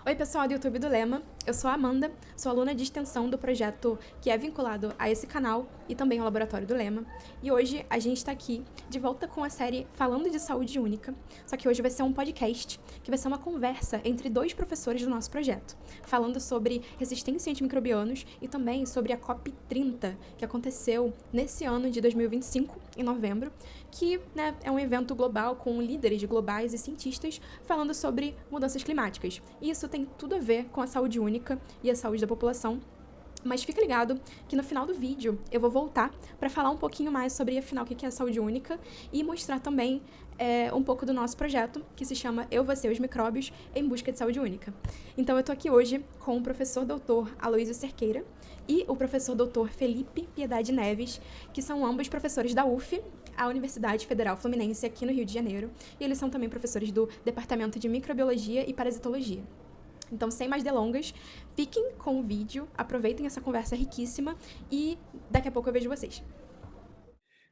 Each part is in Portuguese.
Oi, pessoal do YouTube do Lema. Eu sou a Amanda, sou aluna de extensão do projeto que é vinculado a esse canal e também ao Laboratório do Lema. E hoje a gente está aqui de volta com a série Falando de Saúde Única. Só que hoje vai ser um podcast, que vai ser uma conversa entre dois professores do nosso projeto, falando sobre resistência a antimicrobianos e também sobre a COP30, que aconteceu nesse ano de 2025, em novembro, que é um evento global com líderes globais e cientistas falando sobre mudanças climáticas. E isso tem tudo a ver com a saúde única e a saúde da população. Mas fica ligado que no final do vídeo eu vou voltar para falar um pouquinho mais sobre, afinal, o que é a saúde única e mostrar também um pouco do nosso projeto, que se chama Eu, Você e os Micróbios em Busca de Saúde Única. Então eu tô aqui hoje com o professor doutor Aloysio Cerqueira e o professor doutor Felipe Piedade Neves, que são ambos professores da UF, a Universidade Federal Fluminense, aqui no Rio de Janeiro, e eles são também professores do Departamento de Microbiologia e Parasitologia. Então, sem mais delongas, fiquem com o vídeo, aproveitem essa conversa riquíssima e daqui a pouco eu vejo vocês.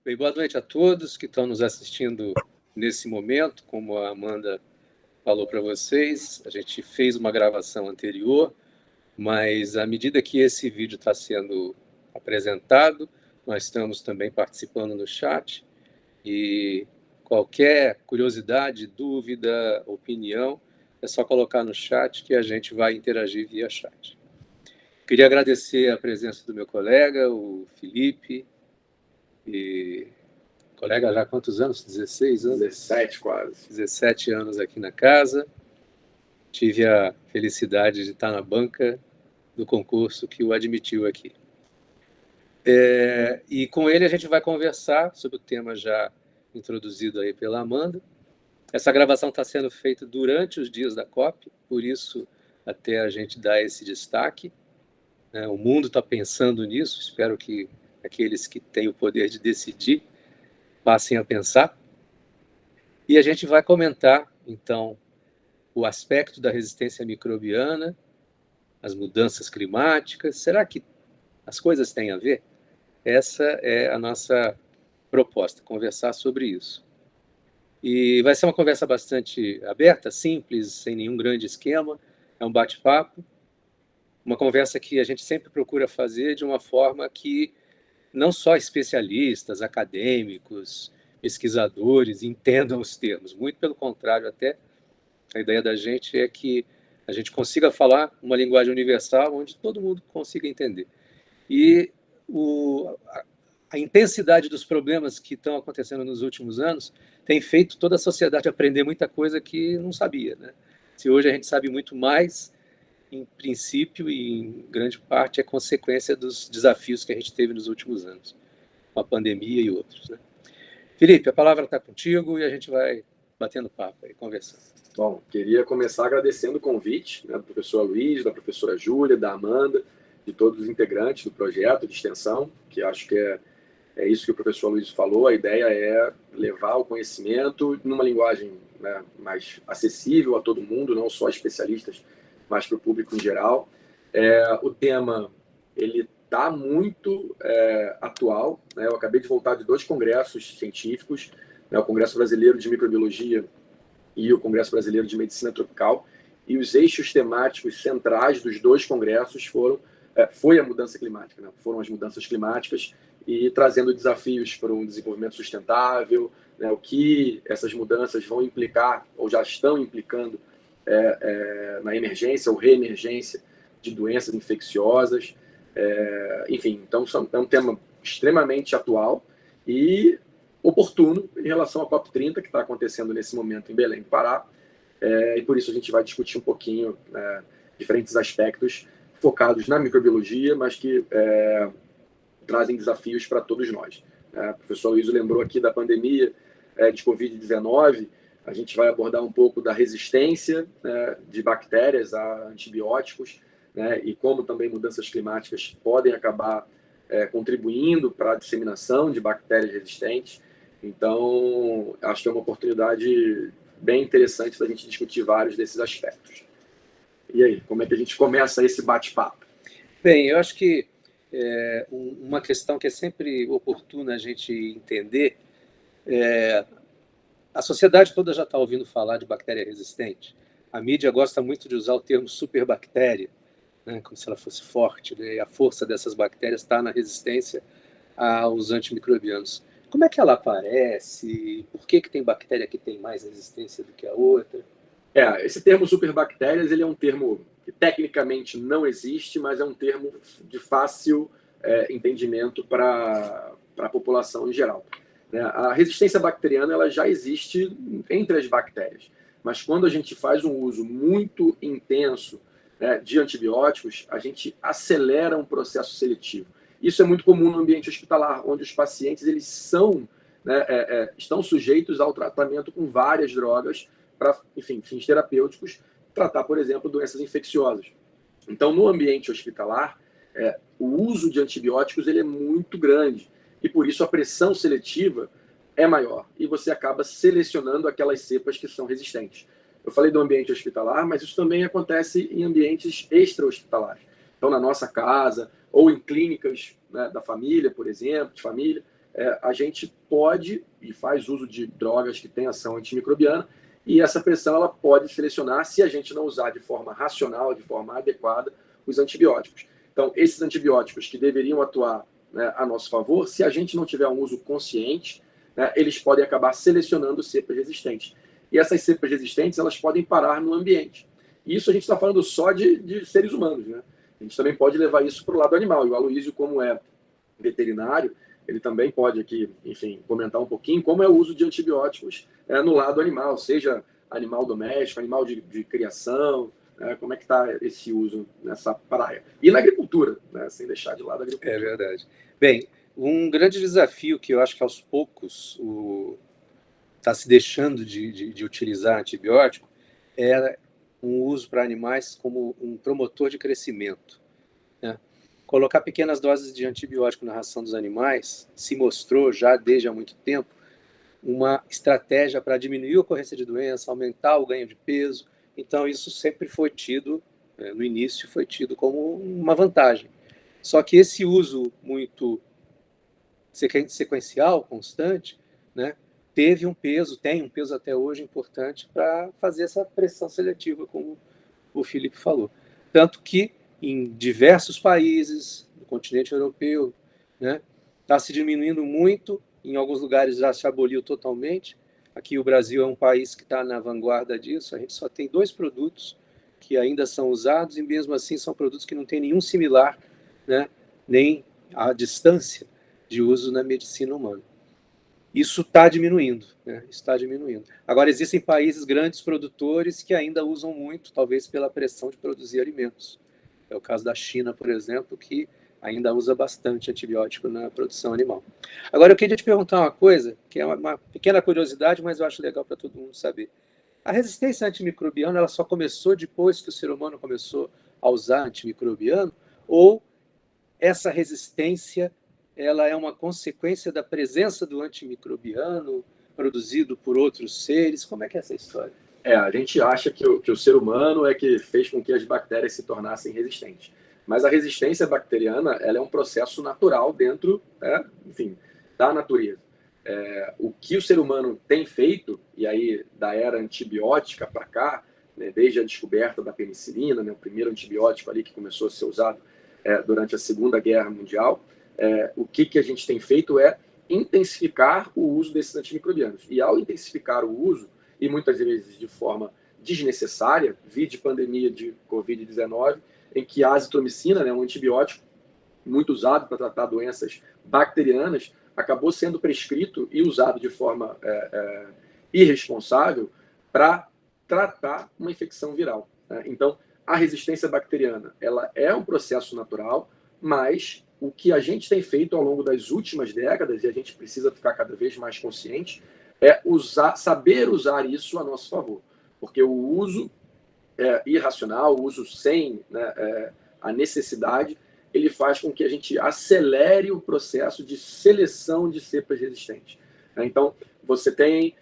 Bem, boa noite a todos que estão nos assistindo nesse momento. Como a Amanda falou para vocês, a gente fez uma gravação anterior, mas à medida que esse vídeo está sendo apresentado, nós estamos também participando no chat e qualquer curiosidade, dúvida, opinião, é só colocar no chat que a gente vai interagir via chat. Queria agradecer a presença do meu colega, o Felipe, e colega já há quantos anos? 16 anos? 17 quase. 17 anos aqui na casa. Tive a felicidade de estar na banca do concurso que o admitiu aqui. E com ele a gente vai conversar sobre o tema já introduzido aí pela Amanda. Essa gravação está sendo feita durante os dias da COP, por isso até a gente dá esse destaque. O mundo está pensando nisso, espero que aqueles que têm o poder de decidir passem a pensar. E a gente vai comentar, então, o aspecto da resistência microbiana, as mudanças climáticas. Será que as coisas têm a ver? Essa é a nossa proposta, conversar sobre isso. E vai ser uma conversa bastante aberta, simples, sem nenhum grande esquema. É um bate-papo, uma conversa que a gente sempre procura fazer de uma forma que não só especialistas, acadêmicos, pesquisadores entendam os termos. Muito pelo contrário, até a ideia da gente é que a gente consiga falar uma linguagem universal onde todo mundo consiga entender. E a intensidade dos problemas que estão acontecendo nos últimos anos tem feito toda a sociedade aprender muita coisa que não sabia, né? Se hoje a gente sabe muito mais, em princípio e em grande parte é consequência dos desafios que a gente teve nos últimos anos, com a pandemia e outros, né? Felipe, a palavra está contigo e a gente vai batendo papo aí, conversando. Bom, queria começar agradecendo o convite, né, do professor Luiz, da professora Júlia, da Amanda, de todos os integrantes do projeto de extensão, que acho que é isso que o professor Luiz falou. A ideia é levar o conhecimento numa linguagem, né, mais acessível a todo mundo, não só especialistas, mas para o público em geral. O tema ele está muito atual, né? Eu acabei de voltar de 2 congressos científicos, né, o Congresso Brasileiro de Microbiologia e o Congresso Brasileiro de Medicina Tropical, e os eixos temáticos centrais dos 2 congressos foi a mudança climática, né? Foram as mudanças climáticas e trazendo desafios para um desenvolvimento sustentável, né? O que essas mudanças vão implicar ou já estão implicando na emergência ou reemergência de doenças infecciosas, enfim, então é um tema extremamente atual e oportuno em relação à COP30, que está acontecendo nesse momento em Belém do Pará, e por isso a gente vai discutir um pouquinho diferentes aspectos focados na microbiologia, mas que trazem desafios para todos nós. O professor Luiz lembrou aqui da pandemia de Covid-19, a gente vai abordar um pouco da resistência, né, de bactérias a antibióticos, né, e como também mudanças climáticas podem acabar contribuindo para a disseminação de bactérias resistentes. Então, acho que é uma oportunidade bem interessante da gente discutir vários desses aspectos. E aí, como é que a gente começa esse bate-papo? Bem, eu acho que uma questão que é sempre oportuna a gente entender a sociedade toda já está ouvindo falar de bactéria resistente. A mídia gosta muito de usar o termo superbactéria, né, como se ela fosse forte, né, e a força dessas bactérias está na resistência aos antimicrobianos. Como é que ela aparece? Por que tem bactéria que tem mais resistência do que a outra? Esse termo superbactérias ele é um termo que tecnicamente não existe, mas é um termo de fácil entendimento para a população em geral. Né? A resistência bacteriana ela já existe entre as bactérias, mas quando a gente faz um uso muito intenso, né, de antibióticos, a gente acelera um processo seletivo. Isso é muito comum no ambiente hospitalar, onde os pacientes eles são, né, estão sujeitos ao tratamento com várias drogas para, enfim, fins terapêuticos, tratar, por exemplo, doenças infecciosas. Então, no ambiente hospitalar, o uso de antibióticos ele é muito grande e, por isso, a pressão seletiva é maior e você acaba selecionando aquelas cepas que são resistentes. Eu falei do ambiente hospitalar, mas isso também acontece em ambientes extra-hospitalares. Então, na nossa casa ou em clínicas, né, da família, por exemplo, de família, a gente pode e faz uso de drogas que têm ação antimicrobiana e essa pressão ela pode selecionar, se a gente não usar de forma racional, de forma adequada, os antibióticos. Então, esses antibióticos que deveriam atuar, né, a nosso favor, se a gente não tiver um uso consciente, né, eles podem acabar selecionando cepas resistentes. E essas cepas resistentes elas podem parar no ambiente. E isso a gente está falando só de seres humanos, né? A gente também pode levar isso para o lado animal. E o Aloísio, como é veterinário, ele também pode aqui, enfim, comentar um pouquinho como é o uso de antibióticos no lado animal, seja animal doméstico, animal de criação, como é que está esse uso nessa praia. E na agricultura, né, sem deixar de lado a agricultura. É verdade. Bem, um grande desafio que eu acho que aos poucos está se deixando de utilizar antibiótico é um uso para animais como um promotor de crescimento, né? Colocar pequenas doses de antibiótico na ração dos animais se mostrou já desde há muito tempo uma estratégia para diminuir a ocorrência de doença, aumentar o ganho de peso. Então isso sempre foi tido, no início foi tido como uma vantagem. Só que esse uso muito sequencial, constante, né, teve um peso, tem um peso até hoje importante para fazer essa pressão seletiva, como o Felipe falou. Tanto que em diversos países do continente europeu, né, está se diminuindo muito, em alguns lugares já se aboliu totalmente. Aqui o Brasil é um país que está na vanguarda disso, a gente só tem 2 produtos que ainda são usados e mesmo assim são produtos que não têm nenhum similar, né, nem a distância de uso na medicina humana. Isso está diminuindo, né? Está diminuindo. Agora, existem países grandes produtores que ainda usam muito, talvez pela pressão de produzir alimentos. É o caso da China, por exemplo, que ainda usa bastante antibiótico na produção animal. Agora, eu queria te perguntar uma coisa, que é uma pequena curiosidade, mas eu acho legal para todo mundo saber. A resistência antimicrobiana ela só começou depois que o ser humano começou a usar antimicrobiano? Ou essa resistência ela é uma consequência da presença do antimicrobiano produzido por outros seres? Como é que é essa história? A gente acha que o ser humano é que fez com que as bactérias se tornassem resistentes. Mas a resistência bacteriana ela é um processo natural dentro, enfim, da natureza. O que o ser humano tem feito, e aí da era antibiótica para cá, né, desde a descoberta da penicilina, né, o primeiro antibiótico ali que começou a ser usado durante a Segunda Guerra Mundial, o que a gente tem feito é intensificar o uso desses antimicrobianos. E ao intensificar o uso, e muitas vezes de forma desnecessária, vide pandemia de Covid-19, em que a azitromicina, né, um antibiótico muito usado para tratar doenças bacterianas, acabou sendo prescrito e usado de forma irresponsável para tratar uma infecção viral. Né? Então, a resistência bacteriana ela é um processo natural, mas o que a gente tem feito ao longo das últimas décadas, e a gente precisa ficar cada vez mais consciente, é saber usar isso a nosso favor. Porque o uso irracional, o uso sem, né, a necessidade, ele faz com que a gente acelere o processo de seleção de cepas resistentes. Então, você tem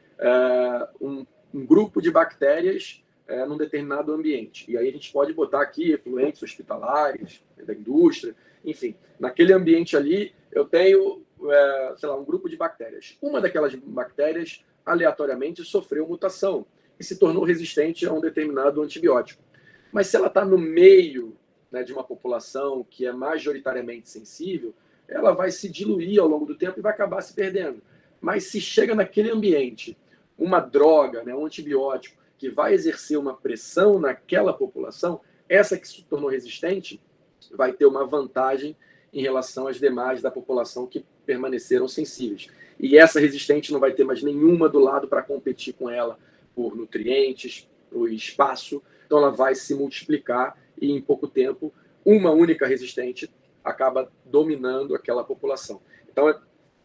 um grupo de bactérias num determinado ambiente. E aí a gente pode botar aqui efluentes hospitalares, da indústria, enfim. Naquele ambiente ali, eu tenho, sei lá, um grupo de bactérias. Uma daquelas bactérias, aleatoriamente, sofreu mutação. e se tornou resistente a um determinado antibiótico. Mas se ela está no meio, né, de uma população que é majoritariamente sensível, ela vai se diluir ao longo do tempo e vai acabar se perdendo. Mas se chega naquele ambiente uma droga, né, um antibiótico, que vai exercer uma pressão naquela população, essa que se tornou resistente vai ter uma vantagem em relação às demais da população que permaneceram sensíveis. E essa resistente não vai ter mais nenhuma do lado para competir com ela por nutrientes, por espaço. Então ela vai se multiplicar e em pouco tempo uma única resistente acaba dominando aquela população. Então,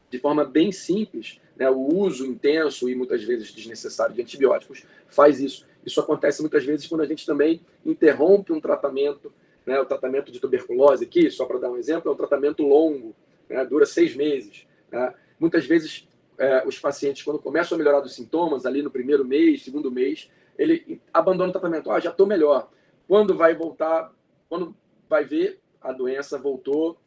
de forma bem simples, né, o uso intenso e muitas vezes desnecessário de antibióticos faz isso. Isso acontece muitas vezes quando a gente também interrompe um tratamento, né, o tratamento de tuberculose aqui, só para dar um exemplo, é um tratamento longo, né, dura 6 meses. Né? Muitas vezes os pacientes, quando começam a melhorar dos sintomas, ali no primeiro mês, segundo mês, ele abandona o tratamento. Já estou melhor. Quando vai voltar, quando vai ver, a doença voltou,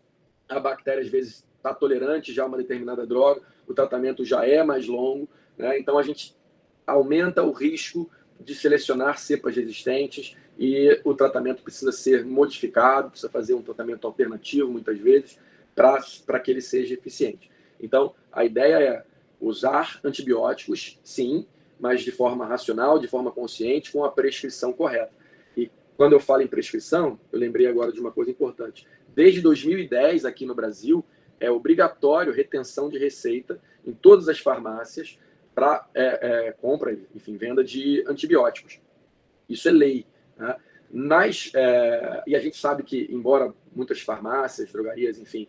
a bactéria às vezes está tolerante já a uma determinada droga, o tratamento já é mais longo, né? Então a gente aumenta o risco de selecionar cepas resistentes e o tratamento precisa ser modificado, precisa fazer um tratamento alternativo muitas vezes para que ele seja eficiente. Então a ideia é usar antibióticos, sim, mas de forma racional, de forma consciente, com a prescrição correta. E quando eu falo em prescrição, eu lembrei agora de uma coisa importante. Desde 2010, aqui no Brasil, é obrigatório retenção de receita em todas as farmácias para compra, enfim, venda de antibióticos. Isso é lei. Né? E a gente sabe que, embora muitas farmácias, drogarias, enfim,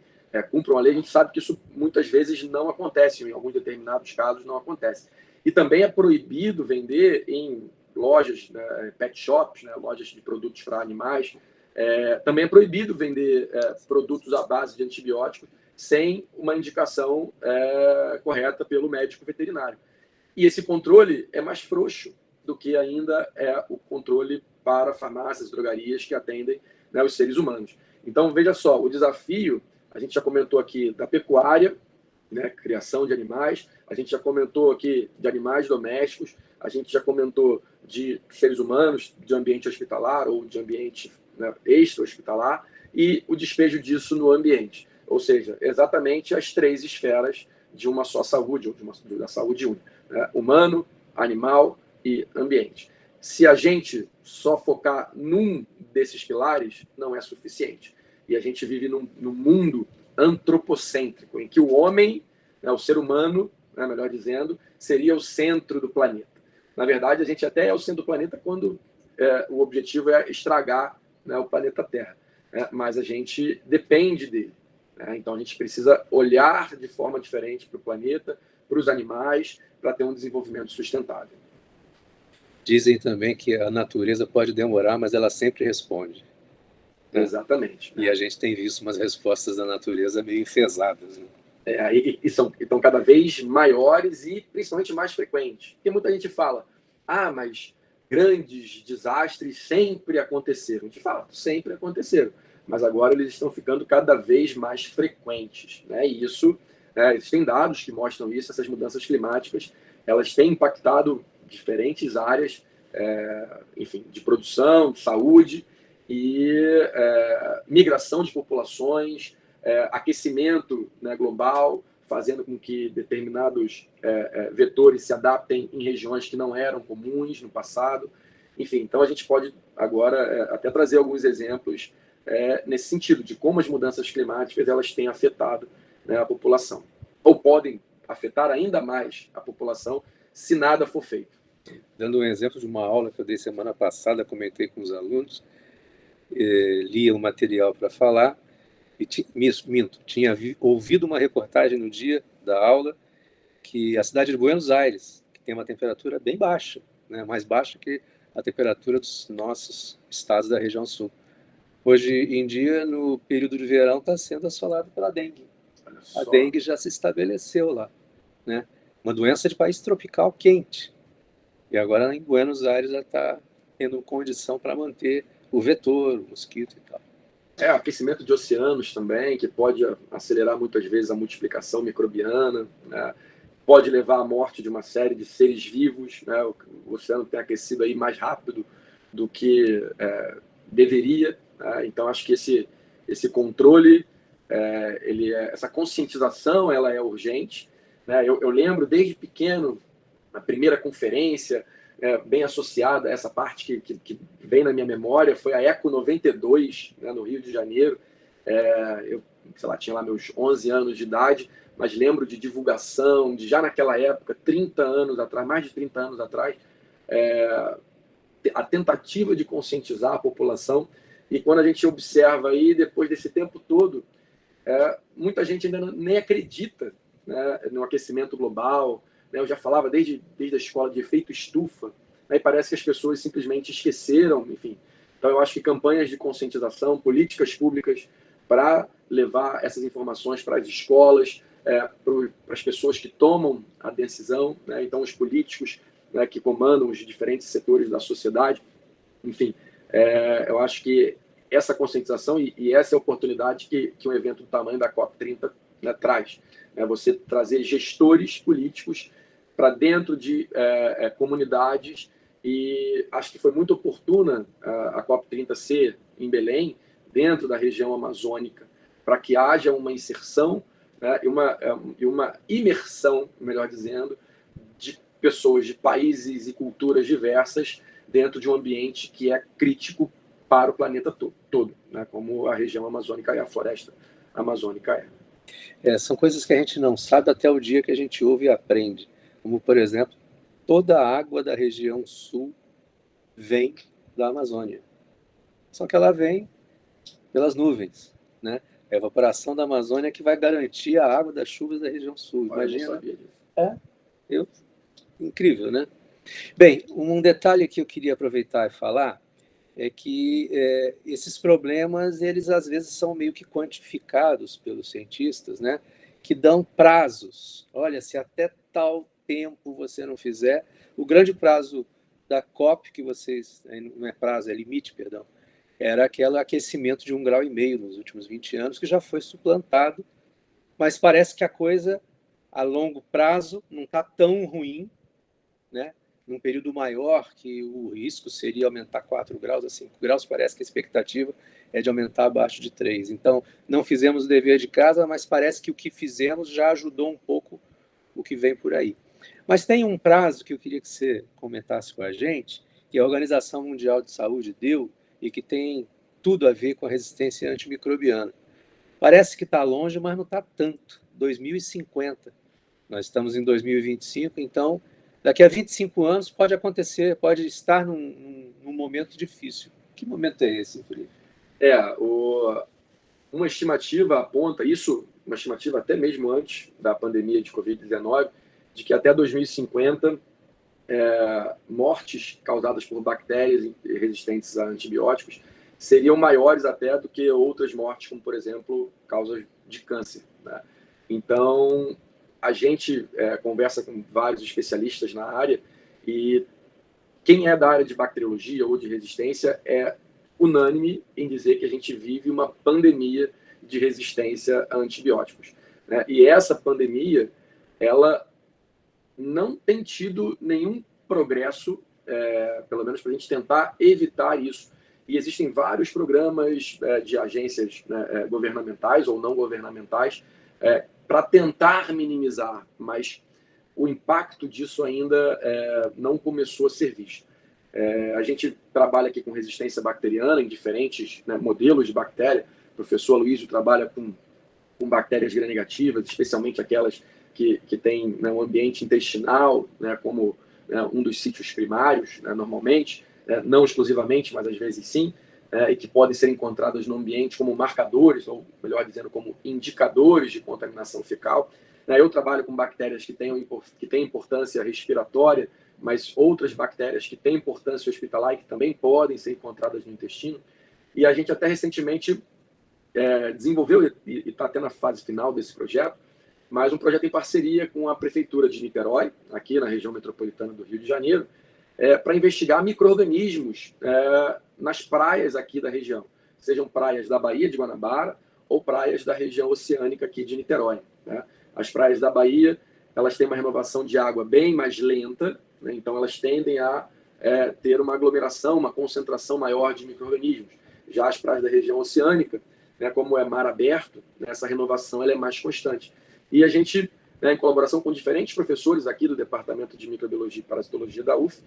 cumpram a lei, a gente sabe que isso muitas vezes não acontece, em alguns determinados casos não acontece. E também é proibido vender em lojas, né, pet shops, né, lojas de produtos para animais. Também é proibido vender produtos à base de antibióticos sem uma indicação correta pelo médico veterinário. E esse controle é mais frouxo do que ainda é o controle para farmácias, drogarias que atendem, né, os seres humanos. Então, veja só, o desafio, a gente já comentou aqui da pecuária, né, criação de animais, a gente já comentou aqui de animais domésticos, a gente já comentou de seres humanos, de ambiente hospitalar ou de ambiente, né, extra-hospitalar, e o despejo disso no ambiente. Ou seja, exatamente as 3 esferas de uma só saúde, ou da saúde única, né? Humano, animal e ambiente. Se a gente só focar num desses pilares, não é suficiente. E a gente vive num mundo antropocêntrico, em que o homem, né, o ser humano, né, melhor dizendo, seria o centro do planeta. Na verdade, a gente até é o centro do planeta quando o objetivo é estragar, né, o planeta Terra. Mas a gente depende dele. Então, a gente precisa olhar de forma diferente para o planeta, para os animais, para ter um desenvolvimento sustentável. Dizem também que a natureza pode demorar, mas ela sempre responde. Né? Exatamente. E a gente tem visto umas respostas da natureza meio enfesadas. Né? E são cada vez maiores e principalmente mais frequentes. Porque muita gente fala, mas grandes desastres sempre aconteceram. De fato, sempre aconteceram. Mas agora eles estão ficando cada vez mais frequentes. Né? E isso, existem dados que mostram isso, essas mudanças climáticas, elas têm impactado diferentes áreas, enfim, de produção, de saúde, e migração de populações, aquecimento, né, global, fazendo com que determinados vetores se adaptem em regiões que não eram comuns no passado. Enfim, então a gente pode agora até trazer alguns exemplos nesse sentido, de como as mudanças climáticas elas têm afetado, né, a população. Ou podem afetar ainda mais a população se nada for feito. Dando um exemplo de uma aula que eu dei semana passada, comentei com os alunos, lia o material para falar, e tinha ouvido uma reportagem no dia da aula que a cidade de Buenos Aires, que tem uma temperatura bem baixa, né, mais baixa que a temperatura dos nossos estados da região sul. Hoje em dia, no período de verão, está sendo assolado pela dengue. A dengue já se estabeleceu lá, né? Uma doença de país tropical quente. E agora em Buenos Aires já está tendo condição para manter o vetor, o mosquito e tal. Aquecimento de oceanos também, que pode acelerar muitas vezes a multiplicação microbiana, né? pode levar à morte de uma série de seres vivos, né? O oceano tem aquecido aí mais rápido do que deveria, né? Então acho que esse controle, essa conscientização, ela é urgente, né? Eu lembro desde pequeno, a primeira conferência bem associada a essa parte que vem na minha memória foi a Eco 92, né, no Rio de Janeiro. Eu, sei lá, tinha lá meus 11 anos de idade, mas lembro de divulgação, de já naquela época, 30 anos atrás, mais de 30 anos atrás, a tentativa de conscientizar a população. E quando a gente observa aí, depois desse tempo todo, muita gente ainda nem acredita, né, no aquecimento global. Né? Eu já falava desde a escola de efeito estufa, né, e parece que as pessoas simplesmente esqueceram, enfim. Então eu acho que campanhas de conscientização, políticas públicas para levar essas informações para as escolas, para as pessoas que tomam a decisão, né? Então os políticos, né, que comandam os diferentes setores da sociedade, enfim, eu acho que essa conscientização e essa é a oportunidade que um evento do tamanho da COP30, né, traz. Você trazer gestores políticos para dentro de comunidades, e acho que foi muito oportuna a COP30 ser em Belém, dentro da região amazônica, para que haja uma inserção, né, e uma imersão, melhor dizendo, de pessoas de países e culturas diversas dentro de um ambiente que é crítico para o planeta todo, né, como a região amazônica e a floresta amazônica São coisas que a gente não sabe até o dia que a gente ouve e aprende. Como, por exemplo, toda a água da região sul vem da Amazônia. Só que ela vem pelas nuvens, né? A evaporação da Amazônia que vai garantir a água das chuvas da região sul. Imagina. Eu não sabia disso. Incrível, né? Bem, um detalhe que eu queria aproveitar e falar é que esses problemas, eles às vezes são meio que quantificados pelos cientistas, né? Que dão prazos. Olha, se até tal tempo você não fizer, o grande prazo da COP, que vocês, não é prazo, é limite, perdão, era aquele aquecimento de 1,5 graus nos últimos 20 anos, que já foi suplantado, mas parece que a coisa, a longo prazo, não está tão ruim, né? Num período maior, que o risco seria aumentar 4 graus a 5 graus, parece que a expectativa é de aumentar abaixo de 3. Então, não fizemos o dever de casa, mas parece que o que fizemos já ajudou um pouco o que vem por aí. Mas tem um prazo que eu queria que você comentasse com a gente, que a Organização Mundial de Saúde deu e que tem tudo a ver com a resistência antimicrobiana. Parece que está longe, mas não está tanto. 2050. Nós estamos em 2025, então daqui a 25 anos pode acontecer, pode estar num momento difícil. Que momento é esse, Felipe? Uma estimativa aponta, uma estimativa até mesmo antes da pandemia de Covid-19, de que até 2050, mortes causadas por bactérias resistentes a antibióticos seriam maiores até do que outras mortes, como, por exemplo, causas de câncer, né? Então, a gente conversa com vários especialistas na área, e quem é da área de bacteriologia ou de resistência é unânime em dizer que a gente vive uma pandemia de resistência a antibióticos, né? E essa pandemia, ela não tem tido nenhum progresso, pelo menos para a gente tentar evitar isso. E existem vários programas de agências, né, governamentais ou não governamentais, para tentar minimizar, mas o impacto disso ainda não começou a ser visto. A gente trabalha aqui com resistência bacteriana em diferentes, né, modelos de bactéria. O professor Aloysio trabalha com bactérias gram-negativas, especialmente aquelas que têm, né, um ambiente intestinal, né, como, né, um dos sítios primários, né, normalmente, não exclusivamente, mas às vezes sim, e que podem ser encontradas no ambiente como marcadores, ou melhor dizendo, como indicadores de contaminação fecal. Eu trabalho com bactérias que têm importância respiratória, mas outras bactérias que têm importância hospitalar e que também podem ser encontradas no intestino. E a gente até recentemente desenvolveu, e está até na fase final desse projeto, mas um projeto em parceria com a Prefeitura de Niterói, aqui na região metropolitana do Rio de Janeiro, para investigar micro-organismos nas praias aqui da região, sejam praias da Baía de Guanabara ou praias da região oceânica aqui de Niterói, né? As praias da Bahia elas têm uma renovação de água bem mais lenta, né? Então elas tendem a ter uma aglomeração, uma concentração maior de micro-organismos. Já as praias da região oceânica, né, como é mar aberto, né, essa renovação ela é mais constante. E a gente, né, em colaboração com diferentes professores aqui do Departamento de Microbiologia e Parasitologia da UF,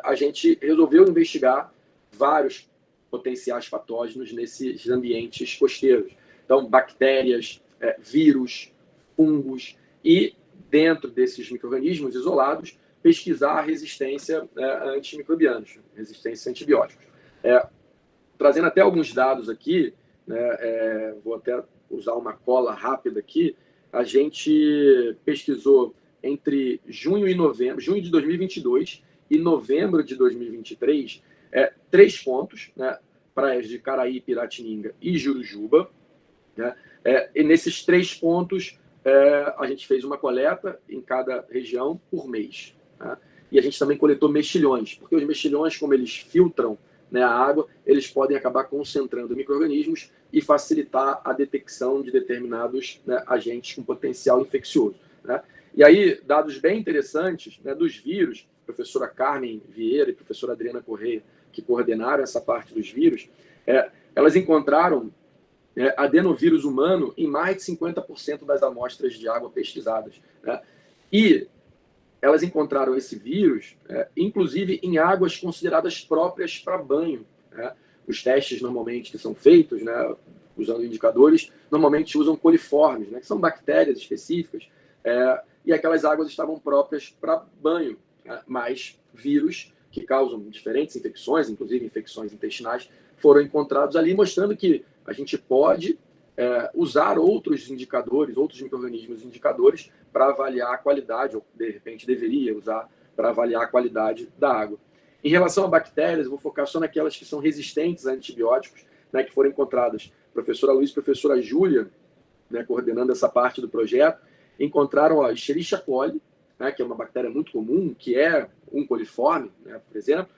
a gente resolveu investigar vários potenciais patógenos nesses ambientes costeiros. Então, bactérias, vírus, fungos e, dentro desses micro-organismos isolados, pesquisar a resistência a antimicrobianos, resistência a antibióticos. Trazendo até alguns dados aqui, né, vou até usar uma cola rápida aqui, a gente pesquisou entre junho de 2022 e novembro de 2023, 3 pontos, né, praias de Caraí, Piratininga e Jurujuba, né, e nesses 3 pontos a gente fez uma coleta em cada região por mês, né, e a gente também coletou mexilhões, porque os mexilhões, como eles filtram, né, a água, eles podem acabar concentrando micro-organismos e facilitar a detecção de determinados, né, agentes com potencial infeccioso, né? E aí, dados bem interessantes, né, dos vírus, a professora Carmen Vieira e a professora Adriana Correia, que coordenaram essa parte dos vírus, elas encontraram adenovírus humano em mais de 50% das amostras de água pesquisadas, né? E elas encontraram esse vírus, inclusive em águas consideradas próprias para banho, né? Os testes normalmente que são feitos, né, usando indicadores, normalmente usam coliformes, né, que são bactérias específicas, e aquelas águas estavam próprias para banho, né? Mas vírus que causam diferentes infecções, inclusive infecções intestinais, foram encontrados ali, mostrando que a gente pode usar outros indicadores, outros micro-organismos indicadores para avaliar a qualidade, ou de repente deveria usar para avaliar a qualidade da água. Em relação a bactérias, eu vou focar só naquelas que são resistentes a antibióticos, né, que foram encontradas. A professora Luiz e a professora Júlia, né, coordenando essa parte do projeto, encontraram a Escherichia coli, né, que é uma bactéria muito comum, que é um coliforme, né, por exemplo,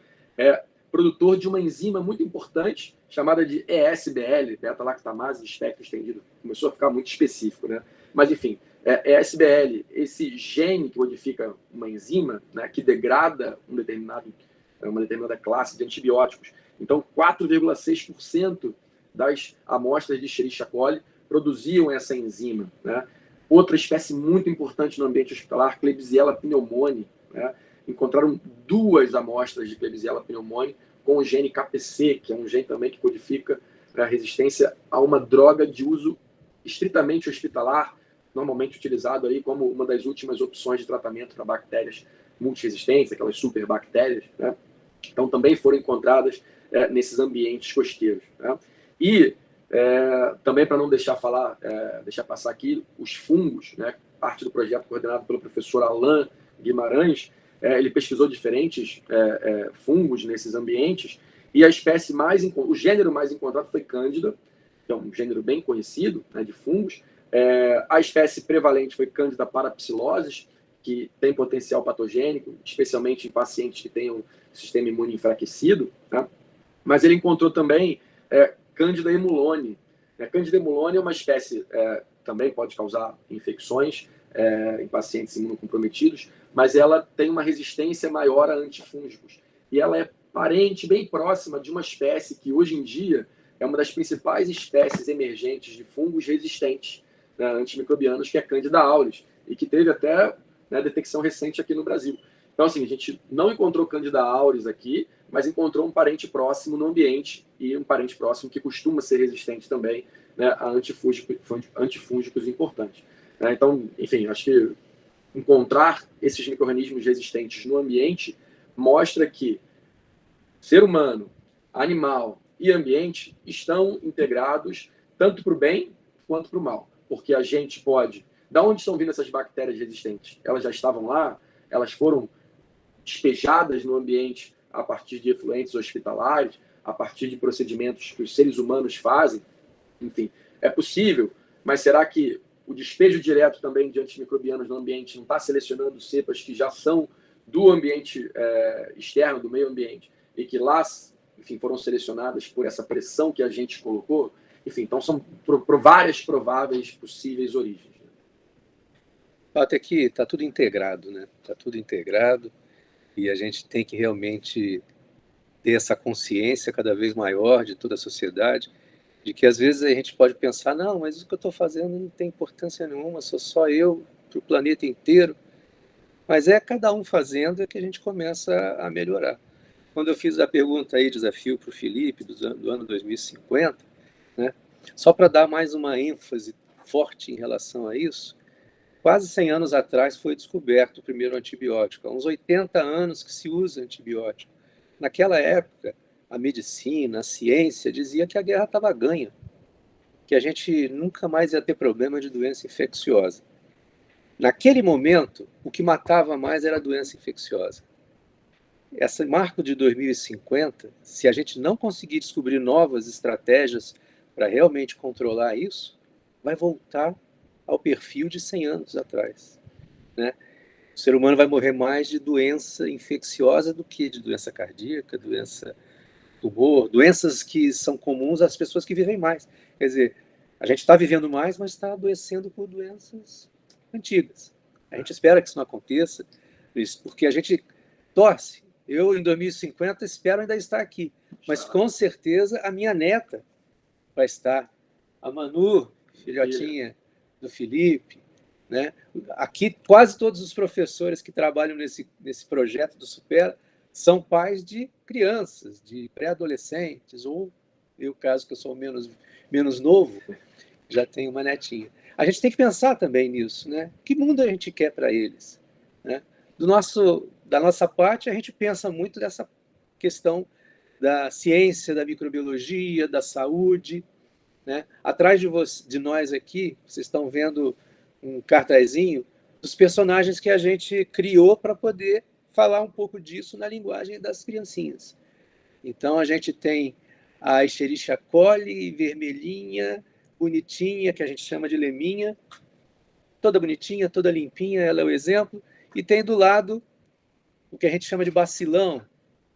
produtor de uma enzima muito importante, chamada de ESBL, beta-lactamase de espectro estendido. Começou a ficar muito específico, né? Mas, enfim, ESBL, esse gene que modifica uma enzima, né, que degrada uma determinada classe de antibióticos. Então, 4,6% das amostras de Escherichia coli produziam essa enzima, né? Outra espécie muito importante no ambiente hospitalar, Klebsiella pneumoniae, né? Encontraram 2 amostras de Klebsiella pneumoniae com o gene KPC, que é um gene também que codifica a resistência a uma droga de uso estritamente hospitalar, normalmente utilizado aí como uma das últimas opções de tratamento para bactérias multiresistentes, aquelas superbactérias, né? Então também foram encontradas nesses ambientes costeiros, né? E também, para não deixar passar aqui, os fungos, né? Parte do projeto coordenado pelo professor Alain Guimarães, ele pesquisou diferentes fungos nesses ambientes, e o gênero mais encontrado foi Cândida, que é um gênero bem conhecido, né, de fungos. A espécie prevalente foi Cândida parapsilosis, que tem potencial patogênico, especialmente em pacientes que tenham sistema imune enfraquecido, né? Mas ele encontrou também Cândida emulone. Cândida emulone é uma espécie também pode causar infecções em pacientes imunocomprometidos, mas ela tem uma resistência maior a antifúngicos. E ela é parente, bem próxima de uma espécie que hoje em dia é uma das principais espécies emergentes de fungos resistentes, né, antimicrobianos, que é Candida auris, e que teve até, né, detecção recente aqui no Brasil. Então, assim, a gente não encontrou Candida auris aqui, mas encontrou um parente próximo no ambiente, e um parente próximo que costuma ser resistente também, né, a antifúngicos importantes. Então, enfim, acho que encontrar esses micro-organismos resistentes no ambiente mostra que ser humano, animal e ambiente estão integrados tanto para o bem quanto para o mal. Porque a gente pode... Da onde estão vindo essas bactérias resistentes? Elas já estavam lá? Elas foram despejadas no ambiente a partir de efluentes hospitalares, a partir de procedimentos que os seres humanos fazem? Enfim, é possível, mas será que o despejo direto também de antimicrobianos no ambiente não está selecionando cepas que já são do ambiente externo, do meio ambiente, e que lá, enfim, foram selecionadas por essa pressão que a gente colocou? Enfim, então são várias prováveis possíveis origens. Até que está tudo integrado, né? Está tudo integrado e a gente tem que realmente ter essa consciência cada vez maior de toda a sociedade, de que às vezes a gente pode pensar, não, mas o que eu estou fazendo não tem importância nenhuma, sou só eu para o planeta inteiro. Mas é cada um fazendo é que a gente começa a melhorar. Quando eu fiz a pergunta aí, desafio para o Felipe, do ano 2050, né, só para dar mais uma ênfase forte em relação a isso, quase 100 anos atrás foi descoberto o primeiro antibiótico. Há uns 80 anos que se usa antibiótico. Naquela época, a medicina, a ciência dizia que a guerra estava ganha, que a gente nunca mais ia ter problema de doença infecciosa. Naquele momento, o que matava mais era a doença infecciosa. Esse marco de 2050, se a gente não conseguir descobrir novas estratégias para realmente controlar isso, vai voltar ao perfil de 100 anos atrás, né? O ser humano vai morrer mais de doença infecciosa do que de doença cardíaca, doença tumor, doenças que são comuns às pessoas que vivem mais. Quer dizer, a gente está vivendo mais, mas está adoecendo por doenças antigas. A gente espera que isso não aconteça, porque a gente torce. Eu, em 2050, espero ainda estar aqui, mas com certeza a minha neta vai estar. A Manu, filhotinha do Felipe, né? Aqui, quase todos os professores que trabalham nesse projeto do Supera são pais de crianças, de pré-adolescentes, ou eu, caso que eu sou menos novo, já tenho uma netinha. A gente tem que pensar também nisso, né? Que mundo a gente quer para eles, né? Da nossa parte, a gente pensa muito nessa questão da ciência, da microbiologia, da saúde, né? Atrás de nós aqui, vocês estão vendo um cartazinho dos personagens que a gente criou para poder falar um pouco disso na linguagem das criancinhas. Então, a gente tem a Escherichia coli, vermelhinha, bonitinha, que a gente chama de Leminha, toda bonitinha, toda limpinha, ela é o exemplo, e tem do lado o que a gente chama de bacilão,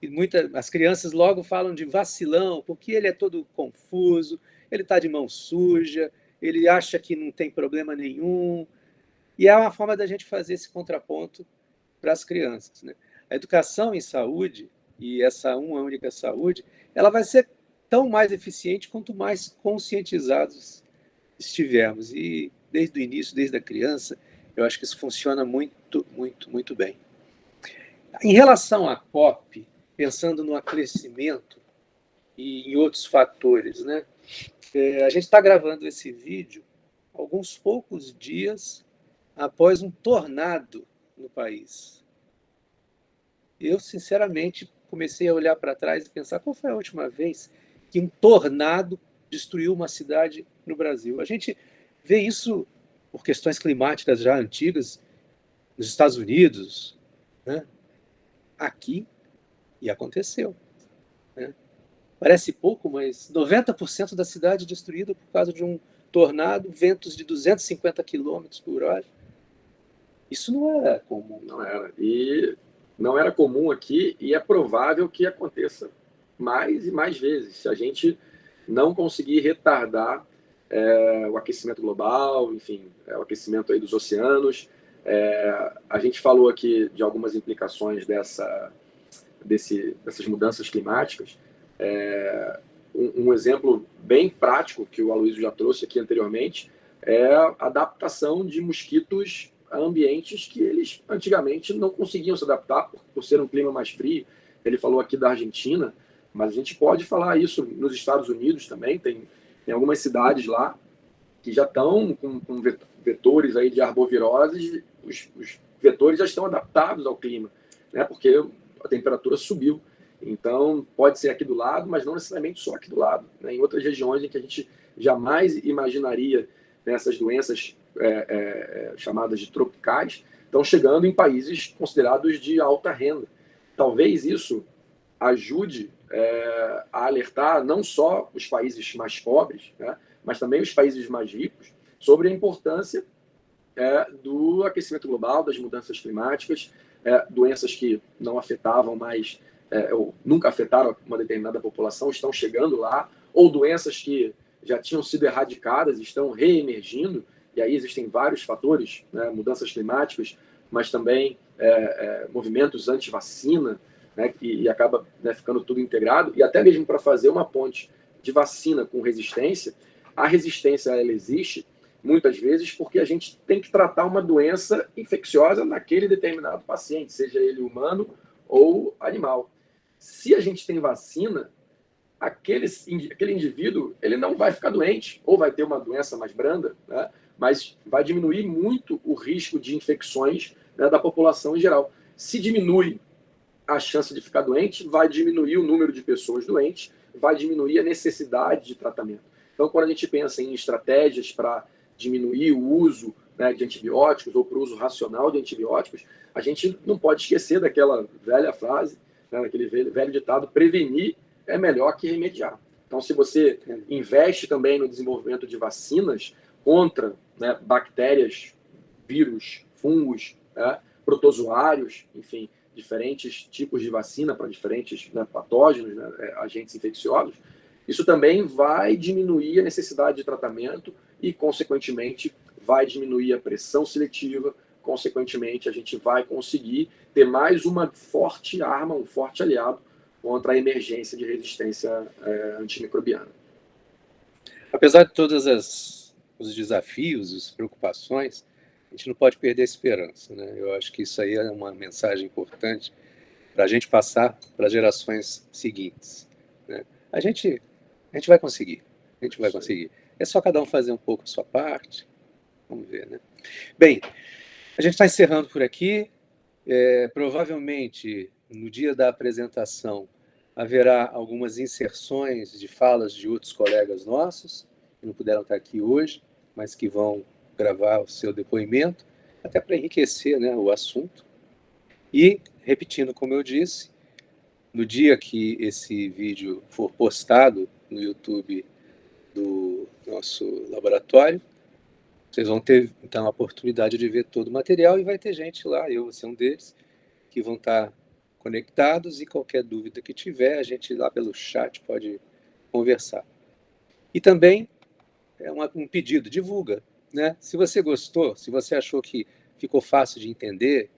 e as crianças logo falam de vacilão, porque ele é todo confuso, ele está de mão suja, ele acha que não tem problema nenhum, e é uma forma da gente fazer esse contraponto para as crianças, né? A educação em saúde, e essa uma única saúde, ela vai ser tão mais eficiente quanto mais conscientizados estivermos. E desde o início, desde a criança, eu acho que isso funciona muito, muito, muito bem. Em relação à COP, pensando no aquecimento e em outros fatores, né? A gente está gravando esse vídeo alguns poucos dias após um tornado no país. Eu, sinceramente, comecei a olhar para trás e pensar qual foi a última vez que um tornado destruiu uma cidade no Brasil. A gente vê isso por questões climáticas já antigas, nos Estados Unidos, né? Aqui, e aconteceu, né? Parece pouco, mas 90% da cidade destruída por causa de um tornado, ventos de 250 km por hora. Isso não era comum. Não era. E não era comum aqui, e é provável que aconteça mais e mais vezes, se a gente não conseguir retardar o aquecimento global, enfim, o aquecimento aí dos oceanos. A gente falou aqui de algumas implicações dessas mudanças climáticas. Um exemplo bem prático que o Aloysio já trouxe aqui anteriormente é a adaptação de mosquitos a ambientes que eles antigamente não conseguiam se adaptar por ser um clima mais frio. Ele falou aqui da Argentina, mas a gente pode falar isso nos Estados Unidos também. Tem algumas cidades lá que já estão com vetores aí de arboviroses, os vetores já estão adaptados ao clima, né? Porque a temperatura subiu. Então, pode ser aqui do lado, mas não necessariamente só aqui do lado, né? Em outras regiões em que a gente jamais imaginaria, né, essas doenças chamadas de tropicais, estão chegando em países considerados de alta renda. Talvez isso ajude a alertar não só os países mais pobres, né, mas também os países mais ricos sobre a importância do aquecimento global, das mudanças climáticas, doenças que não afetavam mais, ou nunca afetaram uma determinada população, estão chegando lá, ou doenças que já tinham sido erradicadas, estão reemergindo, e aí existem vários fatores, né, mudanças climáticas, mas também movimentos anti-vacina, né, e acaba, né, ficando tudo integrado, e até mesmo para fazer uma ponte de vacina com resistência, a resistência ela existe muitas vezes porque a gente tem que tratar uma doença infecciosa naquele determinado paciente, seja ele humano ou animal. Se a gente tem vacina, aquele indivíduo ele não vai ficar doente, ou vai ter uma doença mais branda, né? Mas vai diminuir muito o risco de infecções, né, da população em geral. Se diminui a chance de ficar doente, vai diminuir o número de pessoas doentes, vai diminuir a necessidade de tratamento. Então, quando a gente pensa em estratégias para diminuir o uso, né, de antibióticos ou para o uso racional de antibióticos, a gente não pode esquecer daquela velha frase, né, daquele velho ditado: prevenir é melhor que remediar. Então, se você investe também no desenvolvimento de vacinas contra, né, bactérias, vírus, fungos, né, protozoários, enfim, diferentes tipos de vacina para diferentes, né, patógenos, né, agentes infecciosos, isso também vai diminuir a necessidade de tratamento e, consequentemente, vai diminuir a pressão seletiva. Consequentemente, a gente vai conseguir ter mais uma forte arma, um forte aliado contra a emergência de resistência antimicrobiana. Apesar de todos os desafios, as preocupações, a gente não pode perder a esperança, né? Eu acho que isso aí é uma mensagem importante para a gente passar para as gerações seguintes, né? A gente vai conseguir, a gente vai conseguir. É só cada um fazer um pouco a sua parte. Vamos ver, né? Bem, a gente está encerrando por aqui. Provavelmente, no dia da apresentação, haverá algumas inserções de falas de outros colegas nossos, que não puderam estar aqui hoje, mas que vão gravar o seu depoimento, até para enriquecer, né, o assunto. E, repetindo como eu disse, no dia que esse vídeo for postado no YouTube do nosso laboratório, vocês vão ter, então, a oportunidade de ver todo o material e vai ter gente lá, eu vou ser um deles, que vão estar conectados, e qualquer dúvida que tiver, a gente lá pelo chat pode conversar. E também um pedido: divulga, né? Se você gostou, se você achou que ficou fácil de entender,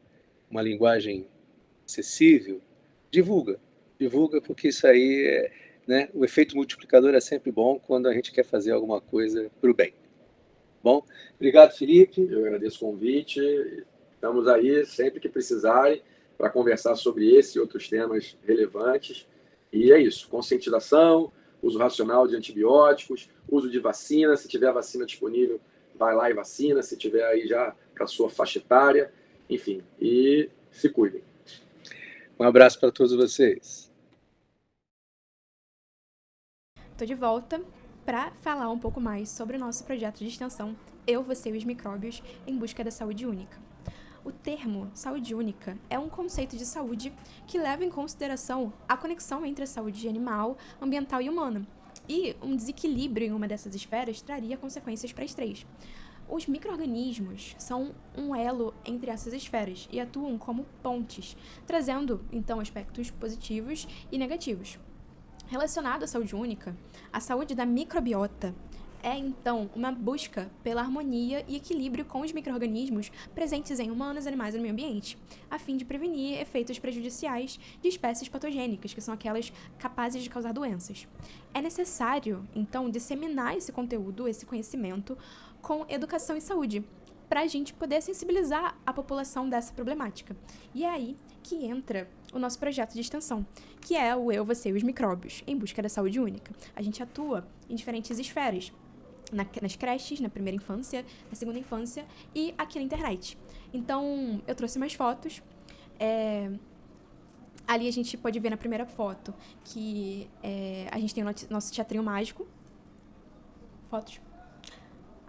uma linguagem acessível, divulga, porque isso aí, né, o efeito multiplicador é sempre bom quando a gente quer fazer alguma coisa para o bem. Bom, obrigado, Felipe. Eu agradeço o convite. Estamos aí sempre que precisarem para conversar sobre esse e outros temas relevantes. E é isso: conscientização, uso racional de antibióticos, uso de vacina. Se tiver vacina disponível, vai lá e vacina. Se tiver aí já para a sua faixa etária, enfim, e se cuidem. Um abraço para todos vocês. Estou de volta para falar um pouco mais sobre o nosso projeto de extensão Eu, Você e os Micróbios em Busca da Saúde Única. O termo saúde única é um conceito de saúde que leva em consideração a conexão entre a saúde animal, ambiental e humana. E um desequilíbrio em uma dessas esferas traria consequências para as três. Os micro-organismos são um elo entre essas esferas e atuam como pontes, trazendo, então, aspectos positivos e negativos. Relacionado à saúde única, a saúde da microbiota é, então, uma busca pela harmonia e equilíbrio com os micro-organismos presentes em humanos, animais e no meio ambiente, a fim de prevenir efeitos prejudiciais de espécies patogênicas, que são aquelas capazes de causar doenças. É necessário, então, disseminar esse conteúdo, esse conhecimento, com educação e saúde, para a gente poder sensibilizar a população dessa problemática. E é aí que entra o nosso projeto de extensão, que é o Eu, Você e os Micróbios, em busca da saúde única. A gente atua em diferentes esferas, nas creches, na primeira infância, na segunda infância e aqui na internet. Então, eu trouxe umas fotos. Ali a gente pode ver na primeira foto que a gente tem o nosso teatrinho mágico. Fotos.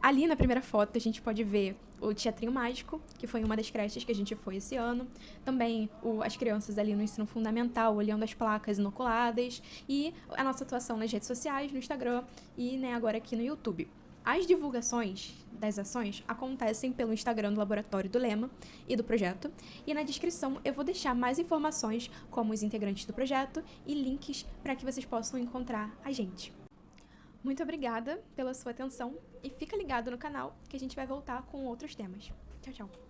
Ali na primeira foto a gente pode ver o Teatrinho Mágico, que foi uma das creches que a gente foi esse ano. Também as crianças ali no ensino fundamental, olhando as placas inoculadas. E a nossa atuação nas redes sociais, no Instagram e, né, agora aqui no YouTube. As divulgações das ações acontecem pelo Instagram do Laboratório do Lema e do projeto. E na descrição eu vou deixar mais informações, como os integrantes do projeto e links para que vocês possam encontrar a gente. Muito obrigada pela sua atenção e fica ligado no canal que a gente vai voltar com outros temas. Tchau, tchau.